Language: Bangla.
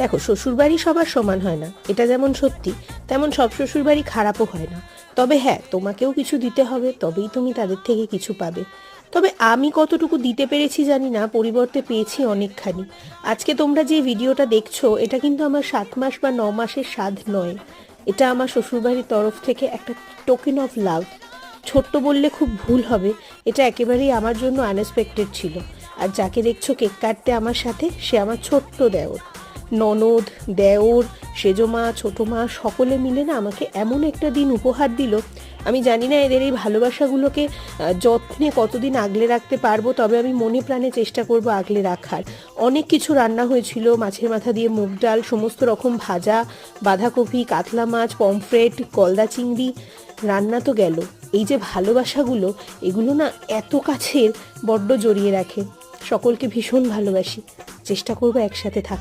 দেখো, শ্বশুরবাড়ি সবার সমান হয় না, এটা যেমন সত্যি, তেমন সব শ্বশুরবাড়ি খারাপও হয় না। তবে হ্যাঁ, তোমাকেও কিছু দিতে হবে, তবেই তুমি তাদের থেকে কিছু পাবে। তবে আমি কতটুকু দিতে পেরেছি জানি না, পরিবর্তে পেয়েছি অনেকখানি। আজকে তোমরা যে ভিডিওটা দেখছো, এটা কিন্তু আমার 7 মাস বা 9 মাসের স্বাদ নয়। এটা আমার শ্বশুরবাড়ির তরফ থেকে একটা টোকেন অফ লাভ। ছোট্ট বললে খুব ভুল হবে, এটা একেবারেই আমার জন্য আনএক্সপেক্টেড ছিল। আর যাকে দেখছো কেক কাটতে আমার সাথে, সে আমার ছোট্ট দেওর। ননদ, দেওর, সেজো মা, ছোটো মা সকলে মিলে না আমাকে এমন একটা দিন উপহার দিল। আমি জানি না এদের এই ভালোবাসাগুলোকে যত্নে কতদিন আগলে রাখতে পারবো, তবে আমি মনে প্রাণে চেষ্টা করব আগলে রাখার। অনেক কিছু রান্না হয়েছিল, মাছের মাথা দিয়ে মুগ ডাল, সমস্ত রকম ভাজা, বাঁধাকপি, কাতলা মাছ, পমফ্রেট, গলদা চিংড়ি। রান্না তো গেল, এই যে ভালোবাসাগুলো, এগুলো না এত কাছের, বড্ড জড়িয়ে রাখে। সকলকে ভীষণ ভালোবাসি, চেষ্টা করবো একসাথে থাকতে।